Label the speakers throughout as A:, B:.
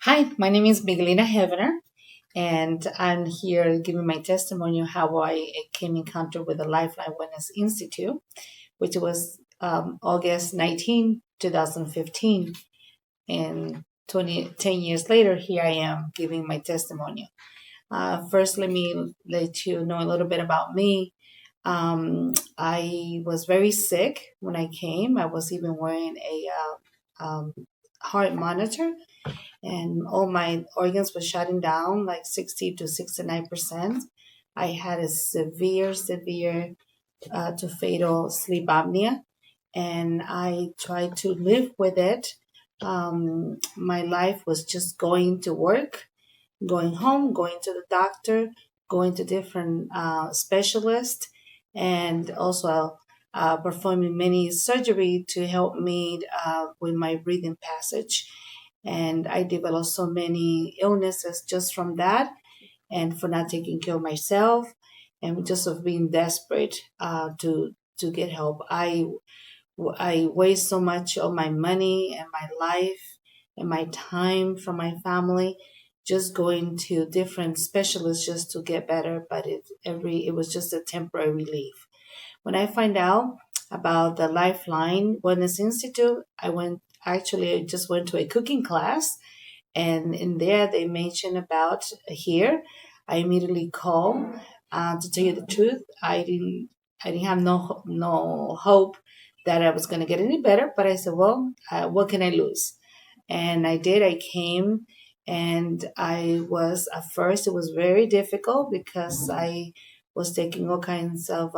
A: Hi, my name is Meguelina, and I'm here giving my testimony on how I came in contact with the Lifeline Wellness Institute, which was August 19, 2015. And 10 years later, here I am giving my testimonial. First, let me let you know a little bit about me. I was very sick when I came. I was even wearing a heart monitor, and all my organs were shutting down like 60 to 69%. I had a severe to fatal sleep apnea, and I tried to live with it. My life was just going to work, going home, going to the doctor, going to different specialists, and also performing many surgery to help me with my breathing passage. And I developed so many illnesses just from that, and for not taking care of myself, and just of being desperate to get help. I waste so much of my money and my life and my time from my family just going to different specialists just to get better, but it was just a temporary relief. When I find out about the Lifeline Wellness Institute, I just went to a cooking class, and in there they mentioned about here. I immediately called. To tell you the truth, I didn't have no hope that I was going to get any better. But I said, well, what can I lose? And I did. I came, and I was at first it was very difficult because I was taking all kinds of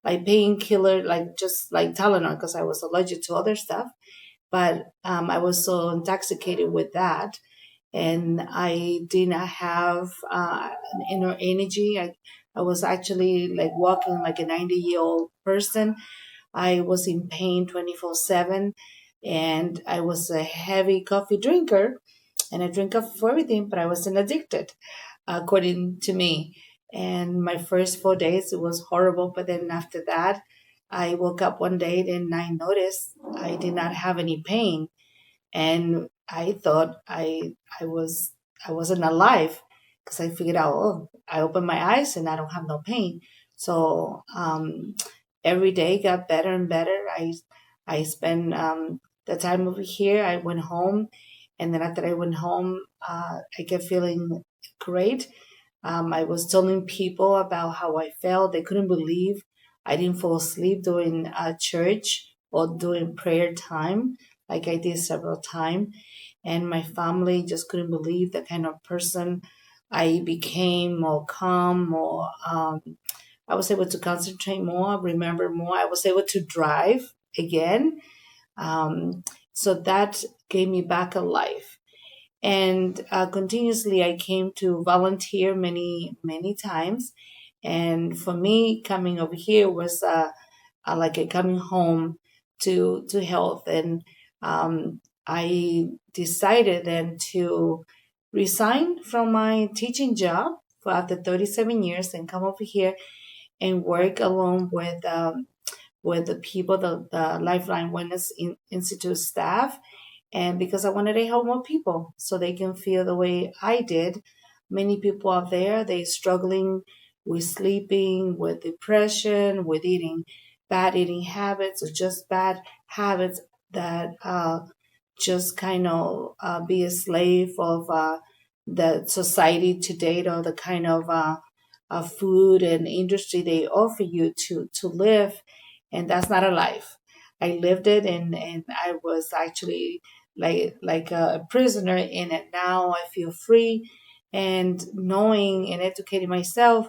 A: like painkiller, like just like Tylenol, because I was allergic to other stuff. But I was so intoxicated with that, and I did not have an inner energy. I was actually like walking like a 90-year-old person. I was in pain 24/7, and I was a heavy coffee drinker, and I drink coffee for everything, but I wasn't addicted, according to me. And my first 4 days, it was horrible. But then after that, I woke up one day and I noticed I did not have any pain, and I thought I wasn't alive because I figured out, oh, I opened my eyes and I don't have no pain. So every day got better and better. I spent the time over here. I went home, and then after I went home, I kept feeling great. I was telling people about how I felt. They couldn't believe I didn't fall asleep during church or during prayer time, like I did several times. And my family just couldn't believe the kind of person I became, more calm, more. I was able to concentrate more, remember more. I was able to drive again. Um, so that gave me back a life. And continuously, I came to volunteer many times. And for me, coming over here was like a coming home to health. And I decided then to resign from my teaching job for after 37 years and come over here and work along with the people, the Lifeline Wellness Institute staff, and because I wanted to help more people so they can feel the way I did. Many people out there, they struggling with sleeping, with depression, with bad eating habits, or just bad habits that just kind of be a slave of the society to date, or the kind of food and industry they offer you to live, and that's not a life. I lived it, and I was actually like a prisoner in it. Now I feel free, and knowing and educating myself,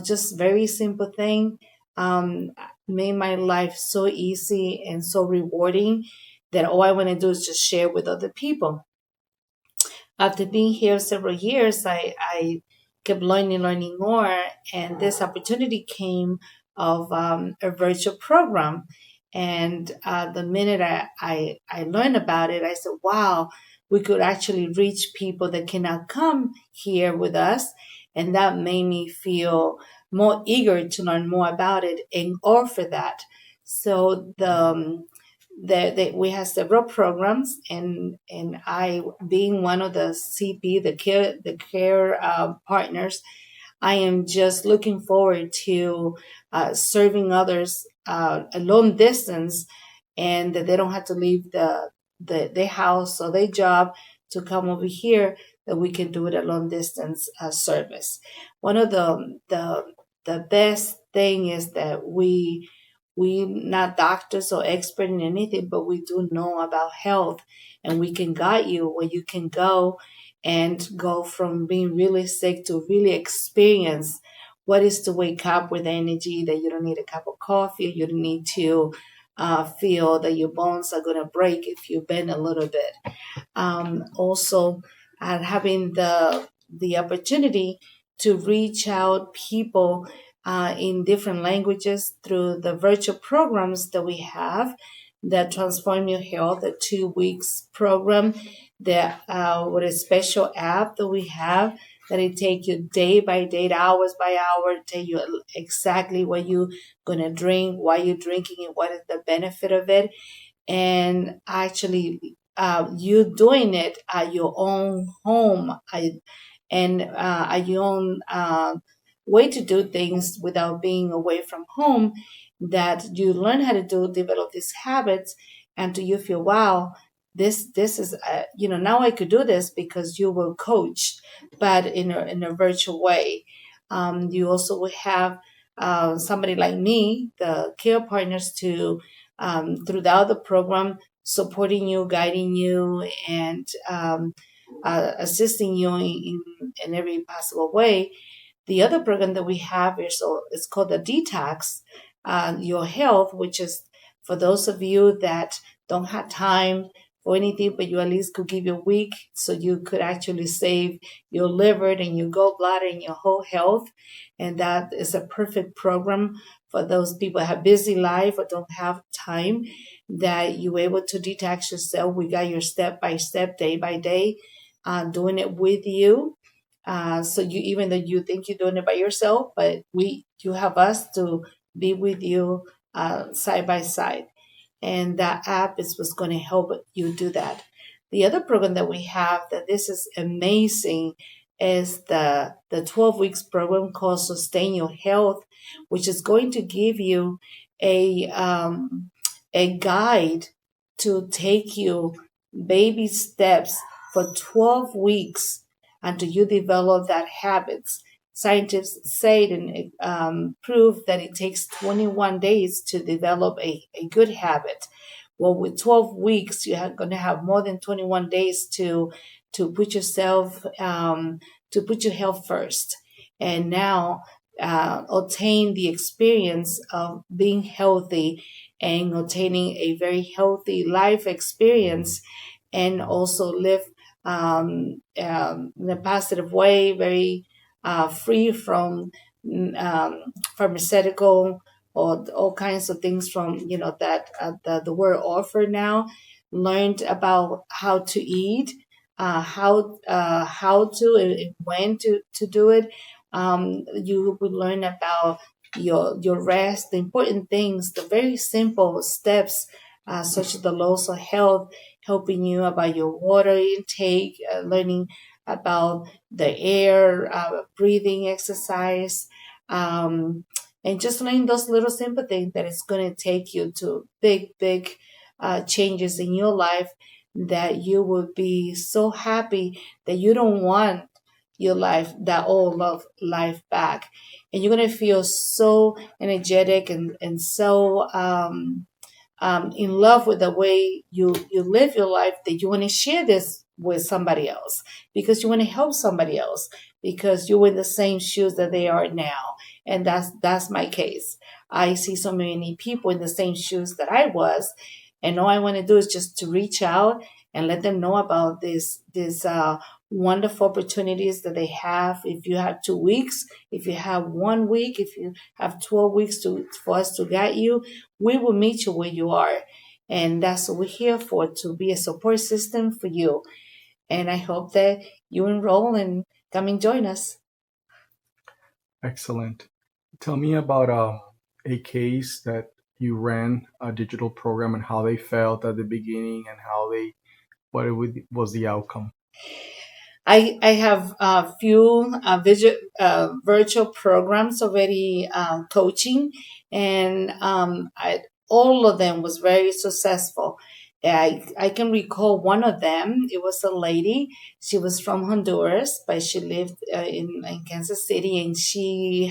A: just very simple thing, um, made my life so easy and so rewarding that all I want to do is just share with other people. After being here several years, I kept learning more, and this opportunity came of a virtual program. And the minute I learned about it, I said, wow, we could actually reach people that cannot come here with us. And that made me feel more eager to learn more about it and offer that. So we have several programs, and I, being one of the CP, the care partners, I am just looking forward to serving others a long distance, and that they don't have to leave their house or their job to come over here. That we can do it a long distance service. One of the best thing is that we not doctors or expert in anything, but we do know about health, and we can guide you where you can go and go from being really sick to really experience what is to wake up with energy, that you don't need a cup of coffee, you don't need to feel that your bones are going to break if you bend a little bit. Also, having the opportunity to reach out people in different languages through the virtual programs that we have, that Transform Your Health, the 2 weeks program, that with a special app that we have, that it take you day by day, hours by hour, tell you exactly what you're gonna drink, why you're drinking it, what is the benefit of it, and actually you doing it at your own home, and at your own way to do things without being away from home, that you learn how to develop these habits, and do you feel, wow, this is now I could do this because you were coached, but in a virtual way. You also will have somebody like me, the care partners, to throughout the program, supporting you, guiding you, and assisting you in every possible way. The other program that we have is called the Detox Your Health, which is for those of you that don't have time for anything, but you at least could give you a week so you could actually save your liver and your gallbladder and your whole health. And that is a perfect program for those people that have busy life or don't have time, that you're able to detox yourself. We got your step by step, day by day, doing it with you. So you, even though you think you're doing it by yourself, but you have us to be with you side by side, and that app is what's going to help you do that. The other program that we have, that this is amazing, is the 12 weeks program called Sustain Your Health, which is going to give you a guide to take you baby steps for 12 weeks until you develop that habits. Scientists say and prove that it takes 21 days to develop a good habit. Well, with 12 weeks, you're going to have more than 21 days to put yourself, to put your health first. And now obtain the experience of being healthy and obtaining a very healthy life experience, and also live in a positive way, very free from pharmaceutical or all kinds of things from that the world offer now. Learned about how to eat, how to and when to do it. You would learn about your rest, the important things, the very simple steps, such as the laws of health, helping you about your water intake, learning about the air, breathing exercise, and just learning those little simple things that it's going to take you to big changes in your life, that you will be so happy that you don't want your life, that old love life back. And you're going to feel so energetic and so in love with the way you live your life, that you want to share this with somebody else, because you want to help somebody else, because you're in the same shoes that they are now. And that's my case. I see so many people in the same shoes that I was, and all I want to do is just to reach out and let them know about this wonderful opportunities that they have. If you have 2 weeks, if you have 1 week, if you have 12 weeks for us to guide you, we will meet you where you are. And that's what we're here for, to be a support system for you. And I hope that you enroll and come and join us.
B: Excellent. Tell me about a case that you ran a digital program and how they felt at the beginning and was the outcome?
A: I have a few virtual programs already coaching, and all of them was very successful. I can recall one of them. It was a lady. She was from Honduras, but she lived in Kansas City, and she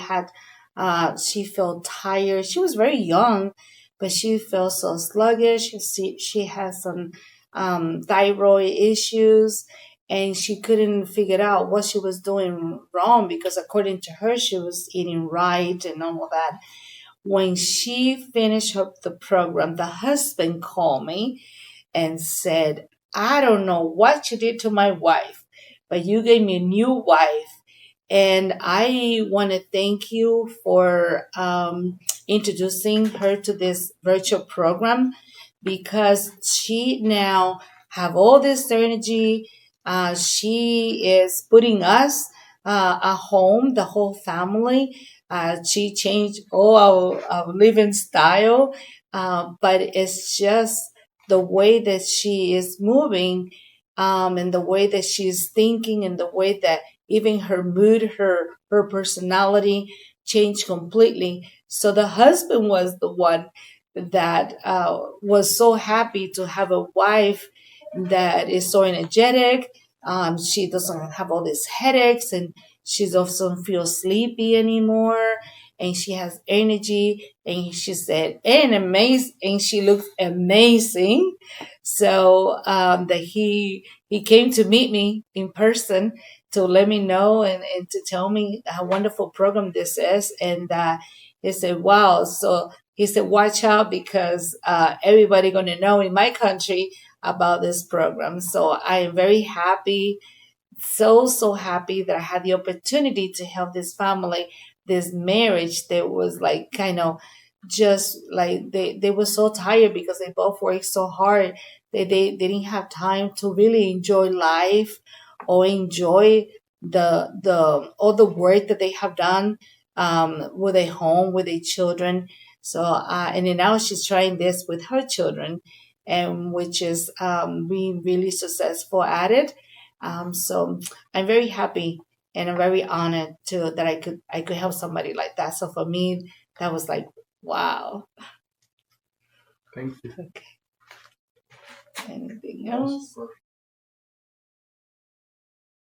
A: felt tired. She was very young, but she felt so sluggish. She has some thyroid issues, and she couldn't figure out what she was doing wrong, because according to her she was eating right and all of that. When she finished up the program, the husband called me and said, I don't know what you did to my wife, but you gave me a new wife. And I want to thank you for introducing her to this virtual program, because she now have all this energy. She is putting us a home, the whole family. She changed all our living style, but it's just the way that she is moving, and the way that she's thinking, and the way that even her mood, her personality changed completely. So the husband was the one that was so happy to have a wife that is so energetic. She doesn't have all these headaches, and she doesn't feel sleepy anymore. And she has energy. And she said, and amazing, and she looks amazing. So that he came to meet me in person to let me know, and to tell me how wonderful program this is. And he said, wow. So he said, watch out, because everybody going to know in my country about this program. So I am very happy, so happy that I had the opportunity to help this family, this marriage that was like kind of just like they were so tired because they both worked so hard. They didn't have time to really enjoy life or enjoy the all the work that they have done with their home, with their children. So and then now she's trying this with her children, and which is being really successful at it. So I'm very happy, and I'm very honored to that I could help somebody like that. So for me, that was like, wow.
B: Thank you.
A: Okay. Anything else?